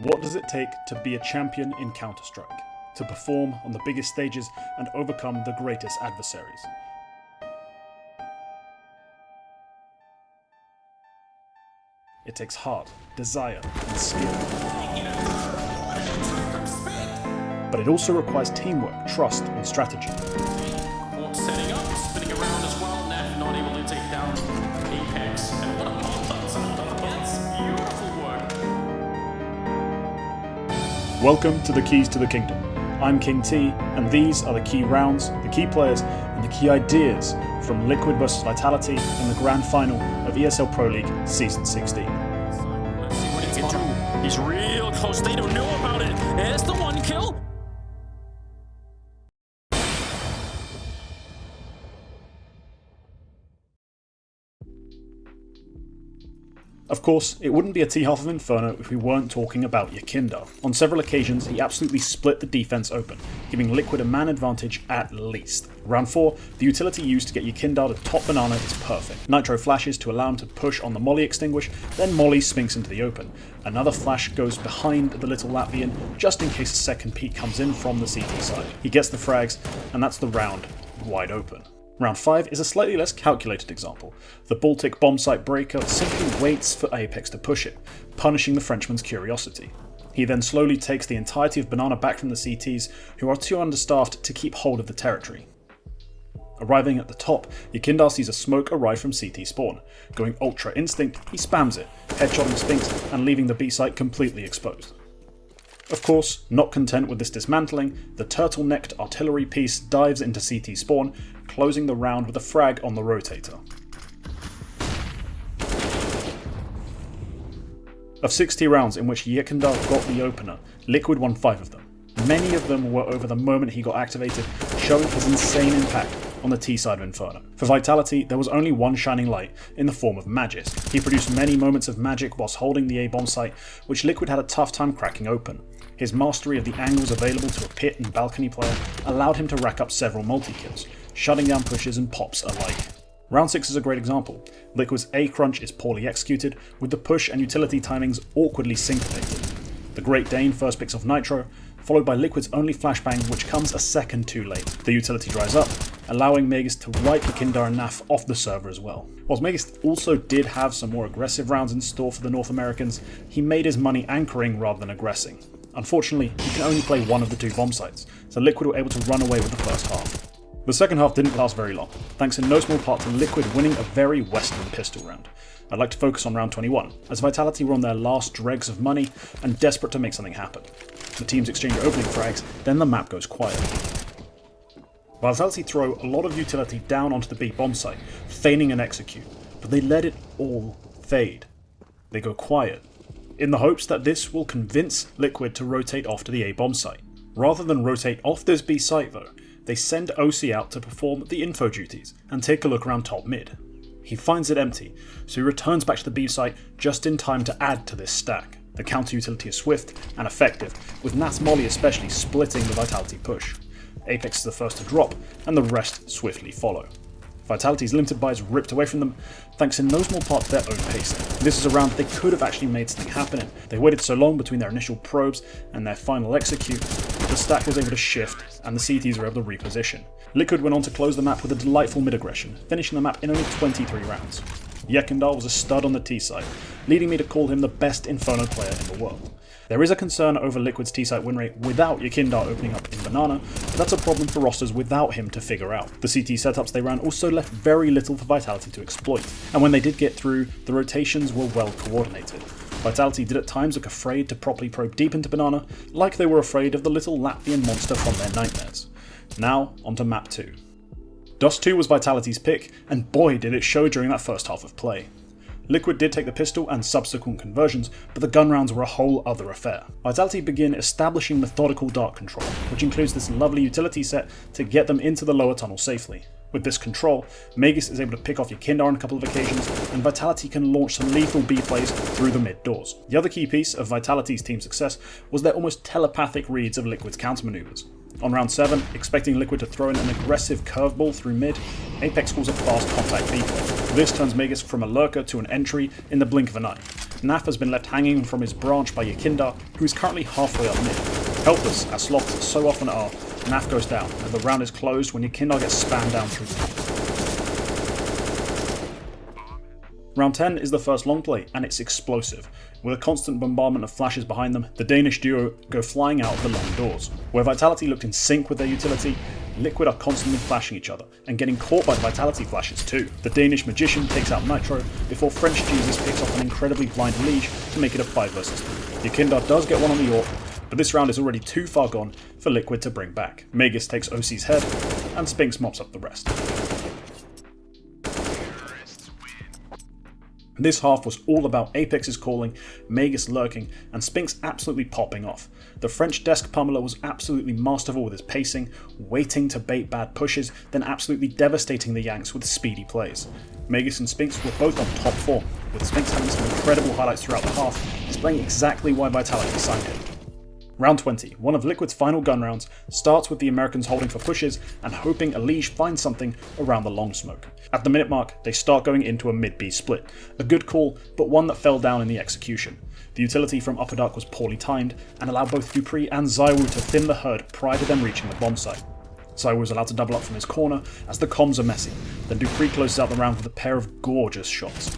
What does it take to be a champion in Counter-Strike? To perform on the biggest stages and overcome the greatest adversaries? It takes heart, desire, and skill. But it also requires teamwork, trust, and strategy. Setting up, spinning around as well, Neff not able to take down Apex. And what a pop-up sound off against. Beautiful work. Welcome to the Keys to the Kingdom. I'm KingT, and these are the key rounds, the key players, and the key ideas from Liquid vs Vitality in the grand final of ESL Pro League Season 16. Let's see what he can do. He's real close. They don't know about it. There's the one kill. Of course, it wouldn't be a T-half of Inferno if we weren't talking about Yakinda. On several occasions, he absolutely split the defense open, giving Liquid a man advantage at least. Round 4, the utility used to get Yakinda to top Banana is perfect. Nitro flashes to allow him to push on the Molly extinguish, then Molly spinks into the open. Another flash goes behind the little Latvian, just in case a second peek comes in from the CT side. He gets the frags, and that's the round wide open. Round 5 is a slightly less calculated example. The Baltic bomb site breaker simply waits for Apex to push it, punishing the Frenchman's curiosity. He then slowly takes the entirety of Banana back from the CTs, who are too understaffed to keep hold of the territory. Arriving at the top, Yakinda sees a smoke arrive from CT spawn. Going ultra instinct, he spams it, headshotting Spinks and leaving the B site completely exposed. Of course, not content with this dismantling, the turtle-necked artillery piece dives into CT spawn, closing the round with a frag on the rotator. Of 60 rounds in which Yakinda got the opener, Liquid won 5 of them. Many of them were over the moment he got activated, showing his insane impact on the T side of Inferno. For Vitality, there was only one shining light in the form of Magis. He produced many moments of magic whilst holding the A bomb site, which Liquid had a tough time cracking open. His mastery of the angles available to a pit and balcony player allowed him to rack up several multi-kills, shutting down pushes and pops alike. Round 6 is a great example. Liquid's A crunch is poorly executed, with the push and utility timings awkwardly syncopated. The Great Dane first picks off Nitro, followed by Liquid's only flashbang, which comes a second too late. The utility dries up, allowing Megis to wipe Yakinda and Naf off the server as well. Whilst Megis also did have some more aggressive rounds in store for the North Americans, he made his money anchoring rather than aggressing. Unfortunately, he can only play one of the 2 bomb sites, so Liquid were able to run away with the first half. The second half didn't last very long, thanks in no small part to Liquid winning a very Western pistol round. I'd like to focus on round 21, as Vitality were on their last dregs of money and desperate to make something happen. The teams exchange opening frags, then the map goes quiet. Vitality throw a lot of utility down onto the B bomb site, feigning an execute, but they let it all fade. They go quiet, in the hopes that this will convince Liquid to rotate off to the A bomb site. Rather than rotate off this B site though, they send OC out to perform the info duties and take a look around top mid. He finds it empty, so he returns back to the B site just in time to add to this stack. The counter utility is swift and effective, with Nat's Molly especially splitting the Vitality push. Apex is the first to drop, and the rest swiftly follow. Vitality's limited buy is ripped away from them, thanks in no small part to their own pacing. This is a round they could have actually made something happen in. They waited so long between their initial probes and their final execute, the stack was able to shift, and the CTs were able to reposition. Liquid went on to close the map with a delightful mid-aggression, finishing the map in only 23 rounds. Yakinda was a stud on the T side, leading me to call him the best Inferno player in the world. There is a concern over Liquid's T-site win rate without Yakinda opening up in Banana, but that's a problem for rosters without him to figure out. The CT setups they ran also left very little for Vitality to exploit, and when they did get through, the rotations were well coordinated. Vitality did at times look afraid to properly probe deep into Banana, like they were afraid of the little Latvian monster from their nightmares. Now, onto map 2. Dust 2 was Vitality's pick, and boy did it show during that first half of play. Liquid did take the pistol and subsequent conversions, but the gun rounds were a whole other affair. Vitality begin establishing methodical dart control, which includes this lovely utility set to get them into the lower tunnel safely. With this control, Megis is able to pick off Yakinda on a couple of occasions, and Vitality can launch some lethal B plays through the mid doors. The other key piece of Vitality's team success was their almost telepathic reads of Liquid's countermaneuvers. On round 7, expecting Liquid to throw in an aggressive curveball through mid, Apex calls a fast contact B play. This turns Magus from a lurker to an entry in the blink of an eye. Naf has been left hanging from his branch by Yakinda, who is currently halfway up mid. Helpless, as sloths so often are, Naf goes down, and the round is closed when Yakinda gets spammed down through mid. Round 10 is the first long play, and it's explosive. With a constant bombardment of flashes behind them, the Danish duo go flying out of the long doors. Where Vitality looked in sync with their utility, Liquid are constantly flashing each other, and getting caught by the Vitality flashes too. The Danish Magician takes out Nitro, before French Jesus picks off an incredibly blind Liege to make it a 5 vs 3. Yakinda does get one on the AWP, but this round is already too far gone for Liquid to bring back. Magus takes OC's head, and Spinks mops up the rest. This half was all about Apex's calling, Magus lurking, and Spinks absolutely popping off. The French desk pummeler was absolutely masterful with his pacing, waiting to bait bad pushes, then absolutely devastating the Yanks with speedy plays. Magus and Spinks were both on top form, with Spinks having some incredible highlights throughout the half, displaying exactly why Vitality signed him. Round 20, one of Liquid's final gun rounds, starts with the Americans holding for pushes and hoping Liege finds something around the long smoke. At the minute mark, they start going into a mid-B split. A good call, but one that fell down in the execution. The utility from Upper Dark was poorly timed and allowed both Dupree and Zywoo to thin the herd prior to them reaching the bomb site. Zywoo was allowed to double up from his corner as the comms are messy, then Dupree closes out the round with a pair of gorgeous shots.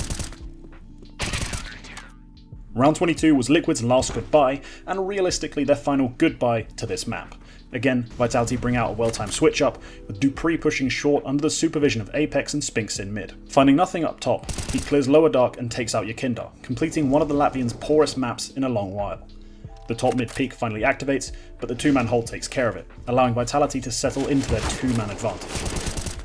Round 22 was Liquid's last goodbye, and realistically their final goodbye to this map. Again, Vitality bring out a well-timed switch-up, with Dupree pushing short under the supervision of Apex and Spinks in mid. Finding nothing up top, he clears Lower Dark and takes out Yakinda, completing one of the Latvians' poorest maps in a long while. The top mid peak finally activates, but the 2-man hold takes care of it, allowing Vitality to settle into their 2-man advantage.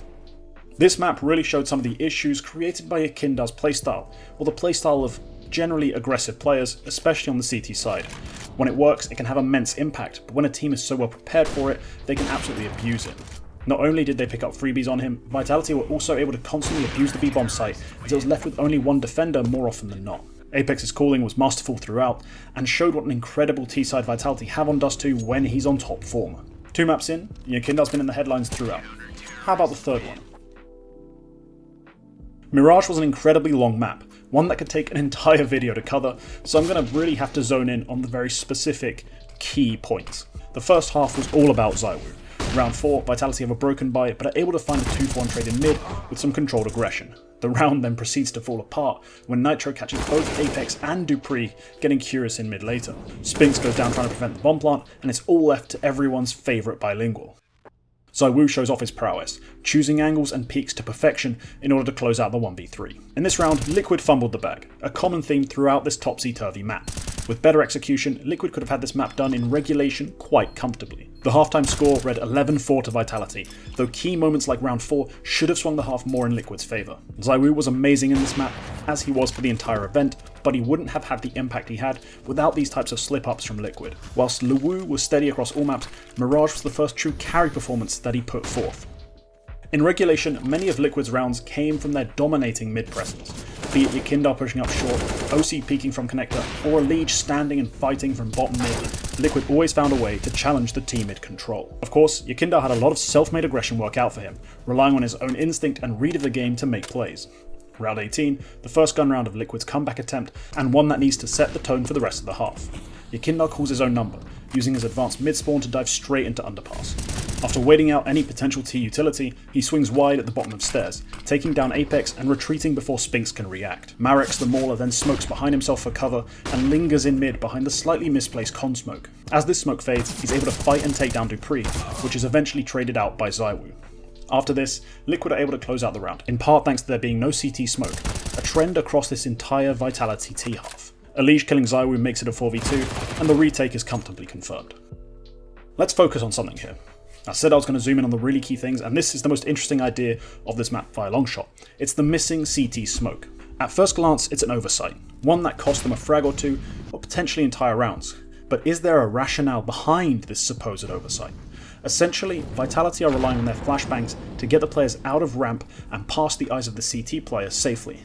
This map really showed some of the issues created by Yakinda's playstyle, or the playstyle of generally aggressive players, especially on the CT side. When it works, it can have immense impact, but when a team is so well prepared for it, they can absolutely abuse it. Not only did they pick up freebies on him, Vitality were also able to constantly abuse the B-bomb site, as it was left with only one defender more often than not. Apex's calling was masterful throughout, and showed what an incredible T-side Vitality have on Dust 2 when he's on top form. 2 maps in, Yakinda's been in the headlines throughout. How about the third one? Mirage was an incredibly long map, one that could take an entire video to cover, so I'm going to really have to zone in on the very specific key points. The first half was all about Zywoo. Round 4, Vitality have a broken buy, but are able to find a 2-for-1 trade in mid with some controlled aggression. The round then proceeds to fall apart when Nitro catches both Apex and Dupree, getting curious in mid later. Spinks goes down trying to prevent the bomb plant, and it's all left to everyone's favourite bilingual. Zywoo shows off his prowess, choosing angles and peaks to perfection in order to close out the 1v3. In this round, Liquid fumbled the bag, a common theme throughout this topsy-turvy map. With better execution, Liquid could have had this map done in regulation quite comfortably. The halftime score read 11-4 to Vitality, though key moments like round 4 should have swung the half more in Liquid's favour. Zywoo was amazing in this map, as he was for the entire event, but he wouldn't have had the impact he had without these types of slip-ups from Liquid. Whilst Luwu was steady across all maps, Mirage was the first true carry performance that he put forth. In regulation, many of Liquid's rounds came from their dominating mid presence, be it Yakinda pushing up short, OC peeking from connector, or a Liege standing and fighting from bottom mid. Liquid always found a way to challenge the team mid control. Of course, Yakinda had a lot of self-made aggression work out for him, relying on his own instinct and read of the game to make plays. Round 18, the first gun round of Liquid's comeback attempt, and one that needs to set the tone for the rest of the half. Yakinda calls his own number, using his advanced mid-spawn to dive straight into underpass. After waiting out any potential T utility, he swings wide at the bottom of stairs, taking down Apex and retreating before Spinks can react. Marex the Mauler then smokes behind himself for cover and lingers in mid behind the slightly misplaced con smoke. As this smoke fades, he's able to fight and take down Dupree, which is eventually traded out by Zywoo. After this, Liquid are able to close out the round, in part thanks to there being no CT smoke, a trend across this entire Vitality T half. Liege killing Zywoo makes it a 4v2, and the retake is comfortably confirmed. Let's focus on something here. I said I was going to zoom in on the really key things, and this is the most interesting idea of this map by a long shot. It's the missing CT smoke. At first glance, it's an oversight, one that cost them a frag or two, or potentially entire rounds. But is there a rationale behind this supposed oversight? Essentially, Vitality are relying on their flashbangs to get the players out of ramp and past the eyes of the CT players safely.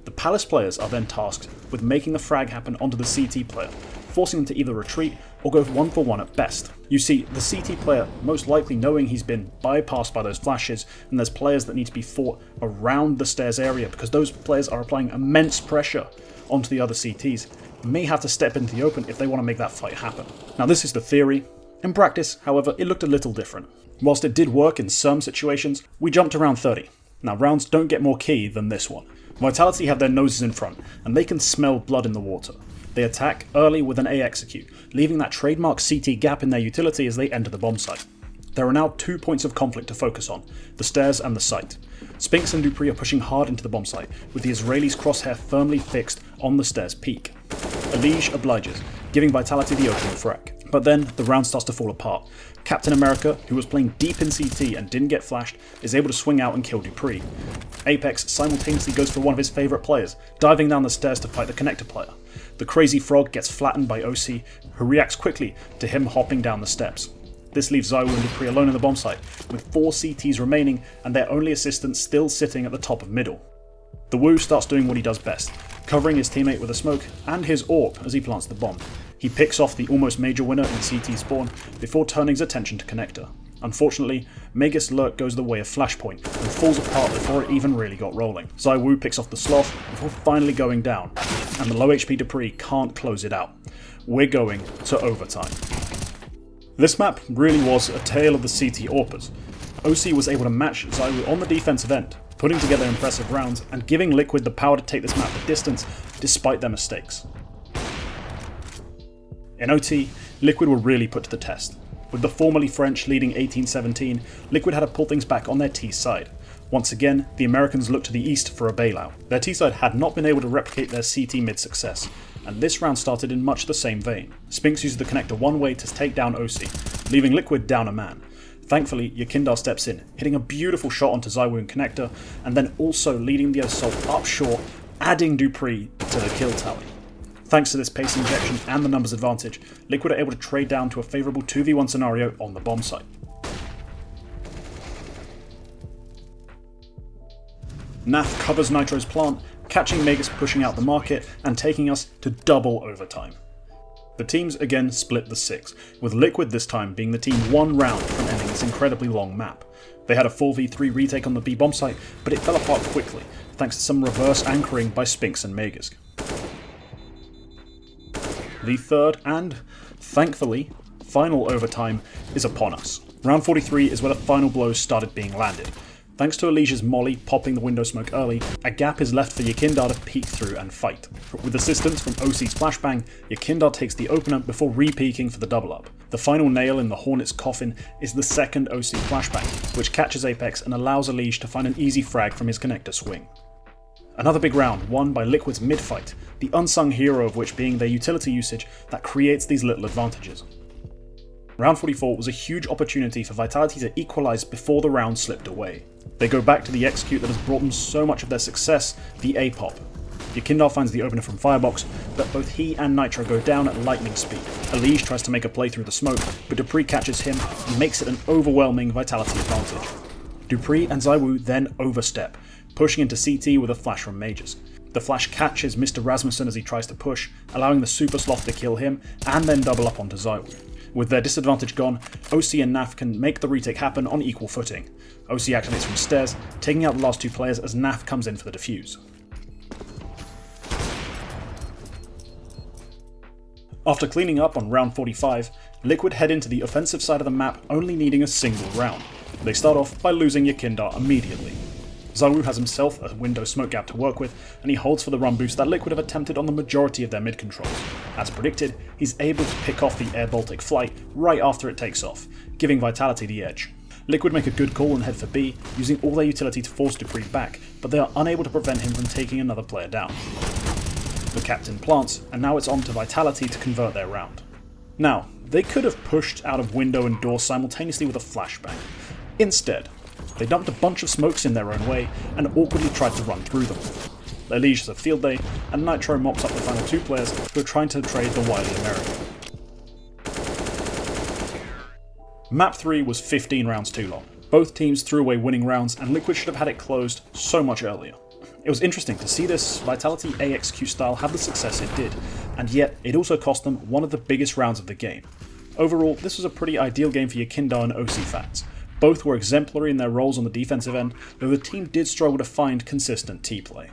The Palace players are then tasked with making the frag happen onto the CT player, forcing them to either retreat or go 1-for-1 at best. You see, the CT player, most likely knowing he's been bypassed by those flashes, and there's players that need to be fought around the stairs area because those players are applying immense pressure onto the other CTs, may have to step into the open if they want to make that fight happen. Now this is the theory. In practice, however, it looked a little different. Whilst it did work in some situations, we jumped to round 30. Now rounds don't get more key than this one. Vitality have their noses in front, and they can smell blood in the water. They attack early with an A execute, leaving that trademark CT gap in their utility as they enter the bomb site. There are now 2 points of conflict to focus on, the stairs and the site. Spinks and Dupree are pushing hard into the bomb site, with the Israelis' crosshair firmly fixed on the stairs peak. Elige obliges, giving Vitality the opening frag. But then, the round starts to fall apart. Captain America, who was playing deep in CT and didn't get flashed, is able to swing out and kill Dupree. Apex simultaneously goes for one of his favourite players, diving down the stairs to fight the connector player. The crazy frog gets flattened by OC, who reacts quickly to him hopping down the steps. This leaves ZywOo and Dupree alone in the bomb site, with 4 CTs remaining and their only assistant still sitting at the top of middle. The Woo starts doing what he does best, covering his teammate with a smoke and his AWP as he plants the bomb. He picks off the almost major winner in CT spawn before turning his attention to connector. Unfortunately, Megas' lurk goes the way of Flashpoint and falls apart before it even really got rolling. ZywOo picks off the sloth before finally going down, and the low HP Dupree can't close it out. We're going to overtime. This map really was a tale of the CT AWPers. OC was able to match ZywOo on the defensive end, putting together impressive rounds and giving Liquid the power to take this map the distance despite their mistakes. In OT, Liquid were really put to the test. With the formerly French leading 18-17, Liquid had to pull things back on their T side. Once again, the Americans looked to the east for a bailout. Their T side had not been able to replicate their CT mid success, and this round started in much the same vein. Spinks used the connector one way to take down OC, leaving Liquid down a man. Thankfully, Yakindar steps in, hitting a beautiful shot onto ZywOo and connector, and then also leading the assault up short, adding Dupree to the kill tally. Thanks to this pace injection and the numbers advantage, Liquid are able to trade down to a favourable 2v1 scenario on the bomb site. Naf covers Nitro's plant, catching Megas pushing out the market and taking us to double overtime. The teams again split the 6, with Liquid this time being the team 1 round from ending this incredibly long map. They had a 4v3 retake on the B bomb site, but it fell apart quickly, thanks to some reverse anchoring by Spinks and Megas. The third and, thankfully, final overtime is upon us. Round 43 is where the final blows started being landed. Thanks to Elige's molly popping the window smoke early, a gap is left for Yakindar to peek through and fight. With assistance from OC's flashbang, Yakindar takes the opener before re-peeking for the double up. The final nail in the Hornet's coffin is the second OC flashbang, which catches Apex and allows Elige to find an easy frag from his connector swing. Another big round won by Liquid's mid-fight, the unsung hero of which being their utility usage that creates these little advantages. Round 44 was a huge opportunity for Vitality to equalise before the round slipped away. They go back to the execute that has brought them so much of their success, the A-pop. Yakindar finds the opener from Firebox, but both he and Nitro go down at lightning speed. Elige tries to make a play through the smoke, but Dupree catches him and makes it an overwhelming Vitality advantage. Dupree and ZywOo then overstep, pushing into CT with a flash from Majors. The flash catches Mr. Rasmussen as he tries to push, allowing the Super Sloth to kill him and then double up onto ZywOo. With their disadvantage gone, OC and Naf can make the retake happen on equal footing. OC activates from stairs, taking out the last 2 players as Naf comes in for the defuse. After cleaning up on round 45, Liquid head into the offensive side of the map only needing a single round. They start off by losing Yakindar immediately. ZywOo has himself a window smoke gap to work with, and he holds for the run boost that Liquid have attempted on the majority of their mid controls. As predicted, he's able to pick off the Air Baltic flight right after it takes off, giving Vitality the edge. Liquid make a good call and head for B, using all their utility to force Dupree back, but they are unable to prevent him from taking another player down. The captain plants, and now it's on to Vitality to convert their round. Now, they could have pushed out of window and door simultaneously with a flashbang. Instead, they dumped a bunch of smokes in their own way and awkwardly tried to run through them. Elige has a field day, and Nitro mops up the final 2 players who are trying to trade the wily American. Map 3 was 15 rounds too long. Both teams threw away winning rounds, and Liquid should have had it closed so much earlier. It was interesting to see this Vitality AXQ style have the success it did, and yet it also cost them one of the biggest rounds of the game. Overall, this was a pretty ideal game for your Kindar and OC fans. Both were exemplary in their roles on the defensive end, though the team did struggle to find consistent T-play.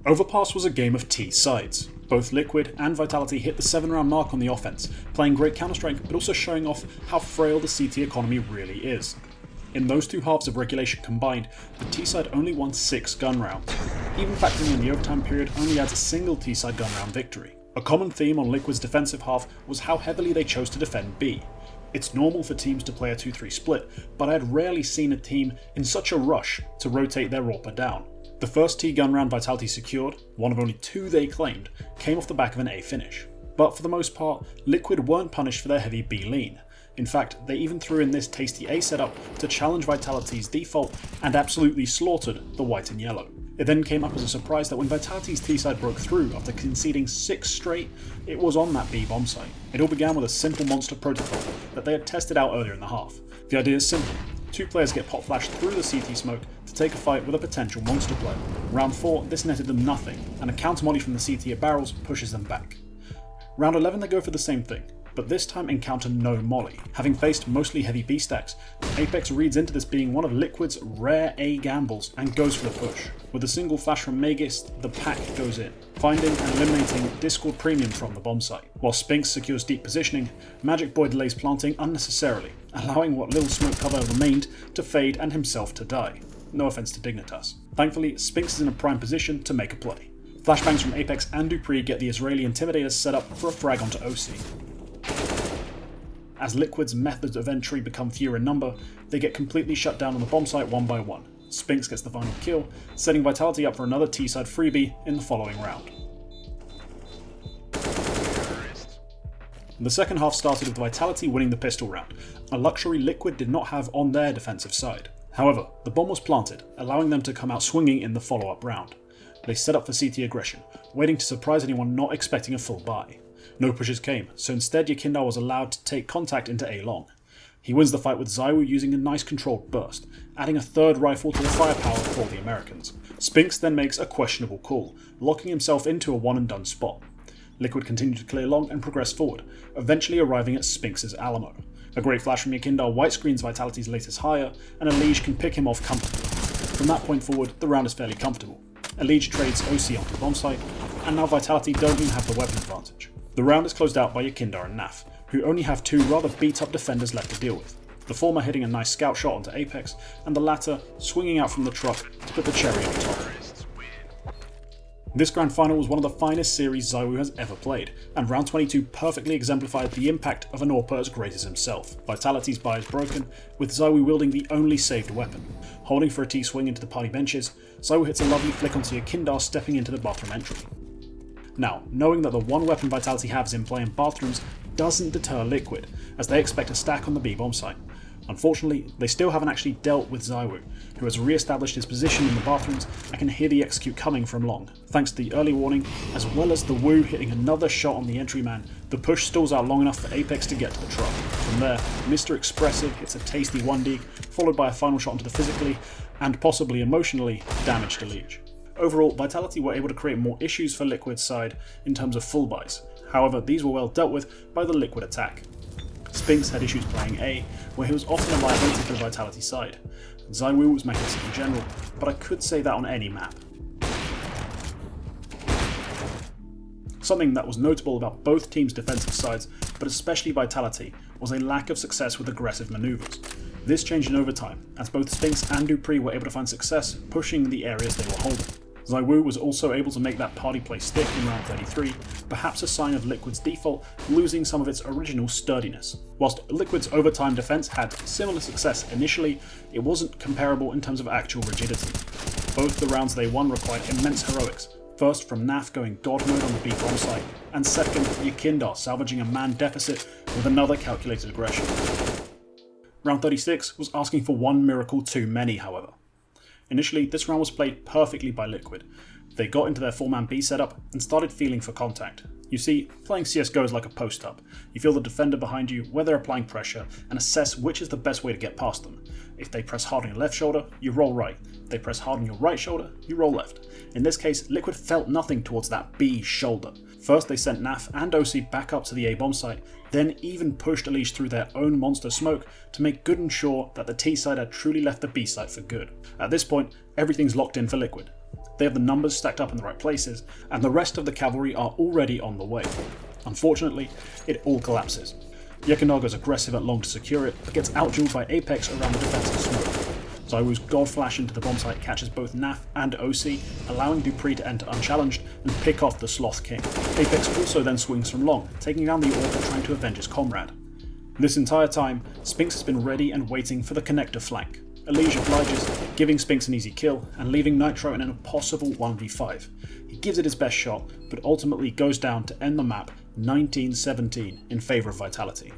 Overpass was a game of T sides. Both Liquid and Vitality hit the 7-round mark on the offense, playing great Counter-Strike but also showing off how frail the CT economy really is. In those two halves of regulation combined, the T-side only won 6 gun rounds. Even factoring in the overtime period only adds a single T-side gun round victory. A common theme on Liquid's defensive half was how heavily they chose to defend B. It's normal for teams to play a 2-3 split, but I had rarely seen a team in such a rush to rotate their AWPer down. The first T-gun round Vitality secured, one of only 2 they claimed, came off the back of an A finish. But for the most part, Liquid weren't punished for their heavy B lean. In fact, they even threw in this tasty A setup to challenge Vitality's default and absolutely slaughtered the white and yellow. It then came up as a surprise that when Vitality's T-side broke through after conceding 6 straight, it was on that B bomb site. It all began with a simple monster protocol that they had tested out earlier in the half. The idea is simple. 2 players get pop flashed through the CT smoke to take a fight with a potential monster player. Round 4, this netted them nothing, and a counter molly from the CT at barrels pushes them back. Round 11 they go for the same thing, but this time encounter no molly. Having faced mostly heavy B stacks, Apex reads into this being one of Liquid's rare A gambles and goes for the push. With a single flash from Megist, the pack goes in, finding and eliminating Discord Premium from the bomb site. While Spinks secures deep positioning, Magic Boy delays planting unnecessarily, allowing what little smoke cover remained to fade and himself to die. No offense to Dignitas. Thankfully, Spinks is in a prime position to make a play. Flashbangs from Apex and Dupree get the Israeli Intimidators set up for a frag onto OC. As Liquid's methods of entry become fewer in number, they get completely shut down on the bomb site one by one. Spinks gets the final kill, setting Vitality up for another T-side freebie in the following round. The second half started with Vitality winning the pistol round, a luxury Liquid did not have on their defensive side. However, the bomb was planted, allowing them to come out swinging in the follow-up round. They set up for CT aggression, waiting to surprise anyone not expecting a full buy. No pushes came, so instead Yakindar was allowed to take contact into A long. He wins the fight with Zywoo using a nice controlled burst, adding a third rifle to the firepower for the Americans. Spinks then makes a questionable call, locking himself into a one and done spot. Liquid continued to clear long and progress forward, eventually arriving at Spinks' Alamo. A great flash from Yakindar white screens Vitality's latest hire, and Elige can pick him off comfortably. From that point forward, the round is fairly comfortable. Elige trades OC onto the bomb site, and now Vitality don't even have the weapon advantage. The round is closed out by Yakindar and Naf, who only have 2 rather beat-up defenders left to deal with. The former hitting a nice scout shot onto Apex, and the latter swinging out from the truck to put the cherry on top. This grand final was one of the finest series Zywoo has ever played, and round 22 perfectly exemplified the impact of an AWPer as great as himself. Vitality's buy is broken, with Zywoo wielding the only saved weapon. Holding for a T-swing into the party benches, Zywoo hits a lovely flick onto Yakindar stepping into the bathroom entry. Now, knowing that the one weapon Vitality has in play in bathrooms doesn't deter Liquid, as they expect a stack on the B bomb site. Unfortunately, they still haven't actually dealt with Zywoo, who has re-established his position in the bathrooms and can hear the execute coming from long. Thanks to the early warning, as well as the Woo hitting another shot on the entry man, the push stalls out long enough for Apex to get to the truck. From there, Mr. Expressive hits a tasty 1D, followed by a final shot onto the physically, and possibly emotionally, damaged Elige. Overall, Vitality were able to create more issues for Liquid's side in terms of full buys. However, these were well dealt with by the Liquid attack. Spinks had issues playing A, where he was often a liability to the Vitality side. Zywoo was magnetic in general, but I could say that on any map. Something that was notable about both teams' defensive sides, but especially Vitality, was a lack of success with aggressive maneuvers. This changed in overtime, as both Spinks and Dupree were able to find success pushing the areas they were holding. Zywoo was also able to make that party play stick in round 33, perhaps a sign of Liquid's default losing some of its original sturdiness. Whilst Liquid's overtime defense had similar success initially, it wasn't comparable in terms of actual rigidity. Both the rounds they won required immense heroics, first from Naf going god mode on the B bomb site, and second Yakindar salvaging a man deficit with another calculated aggression. Round 36 was asking for one miracle too many, however. Initially, this round was played perfectly by Liquid. They got into their 4-man B setup and started feeling for contact. You see, playing CSGO is like a post-up. You feel the defender behind you where they're applying pressure and assess which is the best way to get past them. If they press hard on your left shoulder, you roll right. If they press hard on your right shoulder, you roll left. In this case, Liquid felt nothing towards that B shoulder. First they sent NAF and OC back up to the A bomb site, then even pushed Unleash through their own monster smoke to make good and sure that the T side had truly left the B site for good. At this point, everything's locked in for Liquid. They have the numbers stacked up in the right places, and the rest of the cavalry are already on the way. Unfortunately, it all collapses. Juggernaut goes aggressive at long to secure it, but gets outdueled by Apex around the defensive smoke. ZywOo's God Flash into the bomb site catches both NAF and OC, allowing Dupree to enter unchallenged and pick off the Sloth King. Apex also then swings from long, taking down the Orca trying to avenge his comrade. This entire time, Spinks has been ready and waiting for the connector flank. Elige obliges, giving Spinks an easy kill and leaving Nitro in an impossible 1v5. He gives it his best shot, but ultimately goes down to end the map 19-17 in favour of Vitality.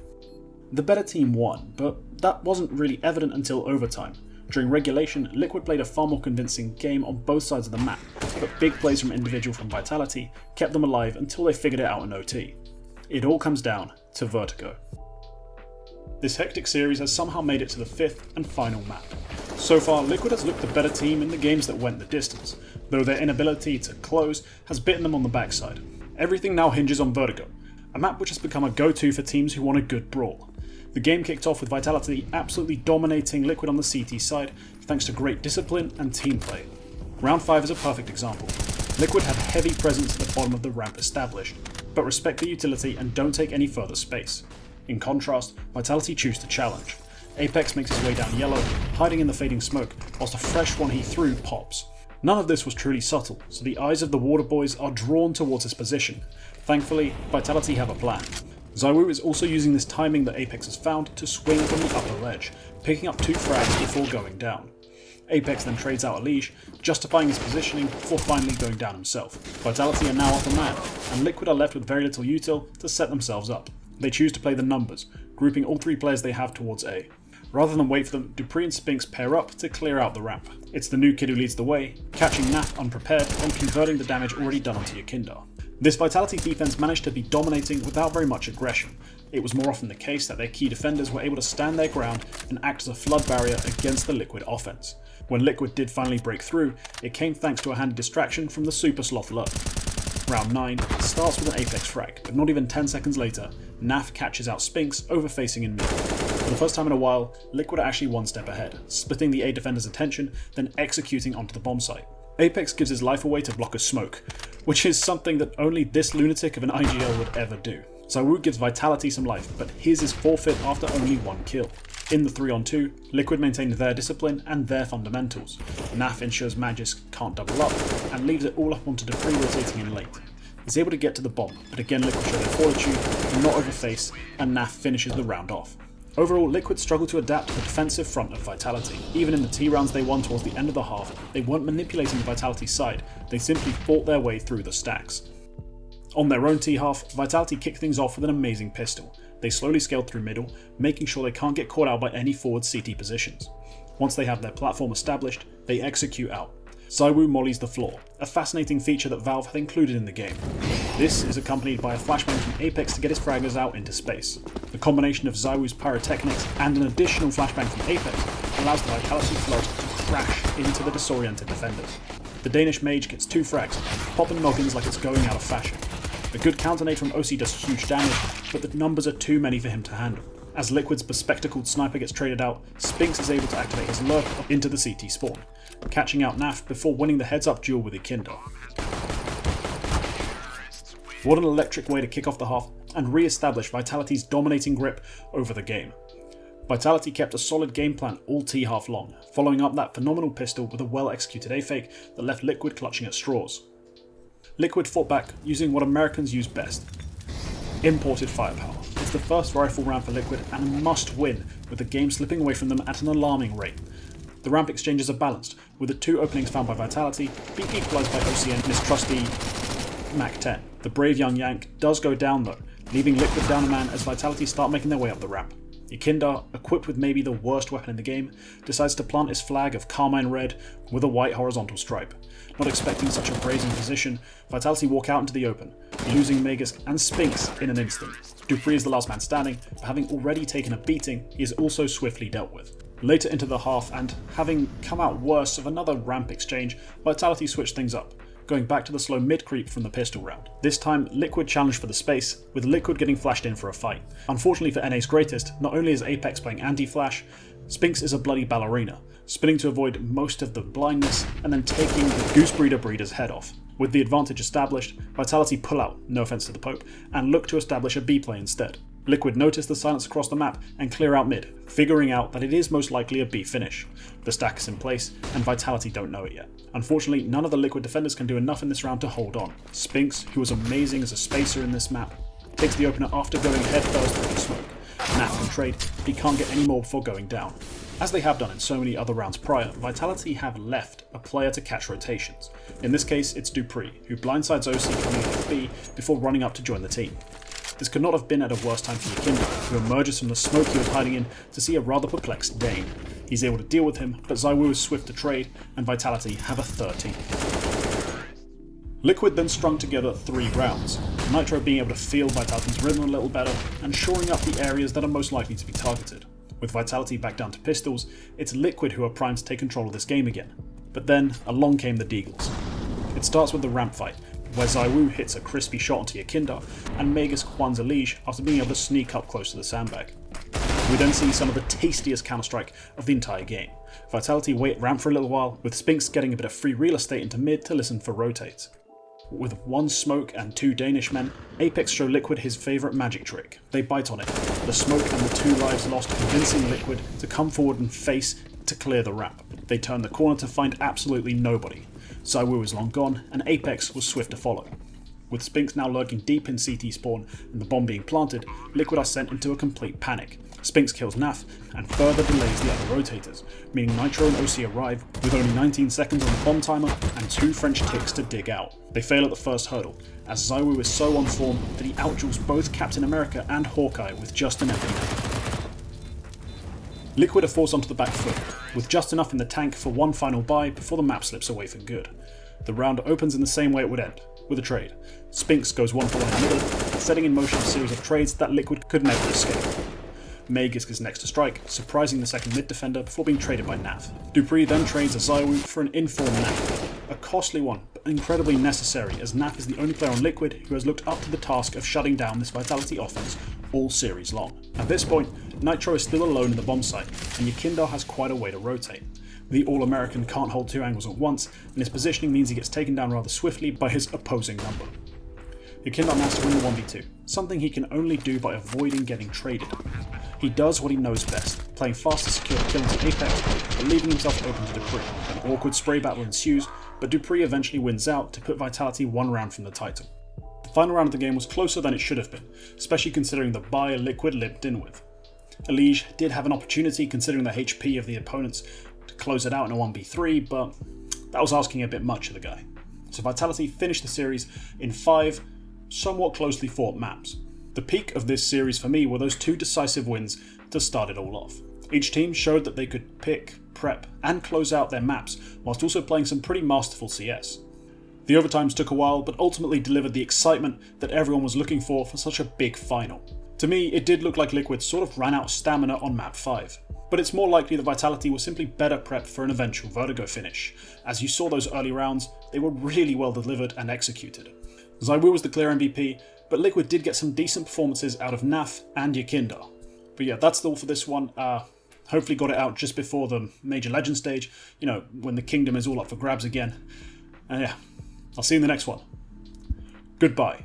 The better team won, but that wasn't really evident until overtime. During regulation, Liquid played a far more convincing game on both sides of the map, but big plays from individual from Vitality kept them alive until they figured it out in OT. It all comes down to Vertigo. This hectic series has somehow made it to the 5th and final map. So far, Liquid has looked the better team in the games that went the distance, though their inability to close has bitten them on the backside. Everything now hinges on Vertigo, a map which has become a go-to for teams who want a good brawl. The game kicked off with Vitality absolutely dominating Liquid on the CT side thanks to great discipline and team play. Round 5 is a perfect example. Liquid had heavy presence at the bottom of the ramp established, but respect the utility and don't take any further space. In contrast, Vitality choose to challenge. Apex makes his way down yellow, hiding in the fading smoke, whilst a fresh one he threw pops. None of this was truly subtle, so the eyes of the Water Boys are drawn towards his position. Thankfully, Vitality have a plan. ZywOo is also using this timing that Apex has found to swing from the upper ledge, picking up 2 frags before going down. Apex then trades out Elige, justifying his positioning before finally going down himself. Vitality are now up a man, and Liquid are left with very little util to set themselves up. They choose to play the numbers, grouping all 3 players they have towards A. Rather than wait for them, Dupree and Spinks pair up to clear out the ramp. It's the new kid who leads the way, catching NAF unprepared and converting the damage already done onto Yakindar. This Vitality defense managed to be dominating without very much aggression. It was more often the case that their key defenders were able to stand their ground and act as a flood barrier against the Liquid offense. When Liquid did finally break through, it came thanks to a handy distraction from the Super Sloth Lurk. Round 9 starts with an Apex frag, but not even 10 seconds later, NAF catches out Spinks overfacing in mid. For the first time in a while, Liquid are actually one step ahead, splitting the A defender's attention, then executing onto the bomb site. Apex gives his life away to block a smoke, which is something that only this lunatic of an IGL would ever do. ZywOo gives Vitality some life, but his is forfeit after only 1 kill. In the 3-on-2, Liquid maintain their discipline and their fundamentals. NAF ensures Magis can't double up, and leaves it all up onto Dupree rotating in late. He's able to get to the bomb, but again Liquid show their fortitude, do not overface, and NAF finishes the round off. Overall, Liquid struggled to adapt to the defensive front of Vitality. Even in the T rounds they won towards the end of the half, they weren't manipulating the Vitality side, they simply fought their way through the stacks. On their own T half, Vitality kicked things off with an amazing pistol. They slowly scaled through middle, making sure they can't get caught out by any forward CT positions. Once they have their platform established, they execute out. ZywOo mollies the floor, a fascinating feature that Valve had included in the game. This is accompanied by a flashbang from Apex to get his fraggers out into space. The combination of ZywOo's pyrotechnics and an additional flashbang from Apex allows the Vitality flood to crash into the disoriented defenders. The Danish mage gets 2 frags, popping noggins like it's going out of fashion. A good counter nade from OC does huge damage, but the numbers are too many for him to handle. As Liquid's bespectacled sniper gets traded out, Spinks is able to activate his lurk into the CT spawn, catching out NAF before winning the heads-up duel with Yakindar. What an electric way to kick off the half and re-establish Vitality's dominating grip over the game. Vitality kept a solid game plan all T half long, following up that phenomenal pistol with a well-executed A-fake that left Liquid clutching at straws. Liquid fought back using what Americans use best: imported firepower. It's the first rifle round for Liquid and a must win, with the game slipping away from them at an alarming rate. The ramp exchanges are balanced, with the 2 openings found by Vitality being equalised by OC and mistrusty Mac-10. The brave young Yank does go down though, leaving Liquid down a man as Vitality start making their way up the ramp. Yakinda, equipped with maybe the worst weapon in the game, decides to plant his flag of carmine red with a white horizontal stripe. Not expecting such a brazen position, Vitality walk out into the open, losing Magus and Spinks in an instant. dupreeh is the last man standing, but having already taken a beating, he is also swiftly dealt with. Later into the half, and having come out worse of another ramp exchange, Vitality switched things up, going back to the slow mid-creep from the pistol round. This time, Liquid challenged for the space, with Liquid getting flashed in for a fight. Unfortunately for NA's greatest, not only is Apex playing anti-flash, Spinks is a bloody ballerina, spinning to avoid most of the blindness and then taking the Goose Breeder's head off. With the advantage established, Vitality pull out, no offense to the Pope, and look to establish a B play instead. Liquid notice the silence across the map and clear out mid, figuring out that it is most likely a B finish. The stack is in place, and Vitality don't know it yet. Unfortunately, none of the Liquid defenders can do enough in this round to hold on. Spinks, who was amazing as a spacer in this map, takes the opener after going headfirst through the smoke. Nat can trade, but he can't get any more before going down. As they have done in so many other rounds prior, Vitality have left a player to catch rotations. In this case, it's dupreeh, who blindsides OC coming in at B before running up to join the team. This could not have been at a worse time for Yakinda, who emerges from the smoke he was hiding in to see a rather perplexed Dane. He's able to deal with him, but ZywOo is swift to trade, and Vitality have a 13. Liquid then strung together 3 rounds, Nitro being able to feel Vitality's rhythm a little better, and shoring up the areas that are most likely to be targeted. With Vitality back down to pistols, it's Liquid who are primed to take control of this game again. But then, along came the Deagles. It starts with the ramp fight, where ZywOo hits a crispy shot onto Yakinda, and Magus Juan's Elige after being able to sneak up close to the sandbag. We then see some of the tastiest Counter-Strike of the entire game. Vitality wait ramp for a little while, with Spinks getting a bit of free real estate into mid to listen for rotates. With 1 smoke and 2 Danish men, Apex show Liquid his favourite magic trick. They bite on it, the smoke and the 2 lives lost convincing Liquid to come forward and face to clear the ramp. They turn the corner to find absolutely nobody. ZywOo is long gone, and Apex was swift to follow. With Spinks now lurking deep in CT spawn and the bomb being planted, Liquid are sent into a complete panic. Spinks kills Naf and further delays the other rotators, meaning Nitro and OC arrive with only 19 seconds on the bomb timer and 2 French kicks to dig out. They fail at the first hurdle, as ZywOo is so on form that he outduels both Captain America and Hawkeye with just an empty. Liquid are forced onto the back foot, with just enough in the tank for one final buy before the map slips away for good. The round opens in the same way it would end, with a trade. Spinks goes 1 for 1 in the middle, setting in motion a series of trades that Liquid could never escape. Magus is next to strike, surprising the second mid defender before being traded by Nav. dupreeh then trades a ZywOo for an informed Naf, a costly one, but incredibly necessary as Naf is the only player on Liquid who has looked up to the task of shutting down this Vitality offense all series long. At this point, Nitro is still alone in the bomb site, and Yakinda has quite a way to rotate. The All-American can't hold 2 angles at once, and his positioning means he gets taken down rather swiftly by his opposing number. Yakinda has to win the 1v2, something he can only do by avoiding getting traded. He does what he knows best, playing fast to secure the kill into Apex, but leaving himself open to dupreeh. An awkward spray battle ensues, but dupreeh eventually wins out to put Vitality 1 round from the title. The final round of the game was closer than it should have been, especially considering the buy Liquid limped in with. Elige did have an opportunity considering the HP of the opponents to close it out in a 1v3, but that was asking a bit much of the guy. So Vitality finished the series in 5 somewhat closely fought maps. The peak of this series for me were those 2 decisive wins to start it all off. Each team showed that they could pick, prep, and close out their maps, whilst also playing some pretty masterful CS. The overtimes took a while, but ultimately delivered the excitement that everyone was looking for such a big final. To me, it did look like Liquid sort of ran out of stamina on map 5, but it's more likely that Vitality was simply better prepped for an eventual Vertigo finish. As you saw those early rounds, they were really well delivered and executed. ZywOo was the clear MVP, but Liquid did get some decent performances out of Naf and Yakinda. But yeah, that's all for this one. Hopefully got it out just before the Major Legend stage, when the Kingdom is all up for grabs again. And yeah, I'll see you in the next one. Goodbye.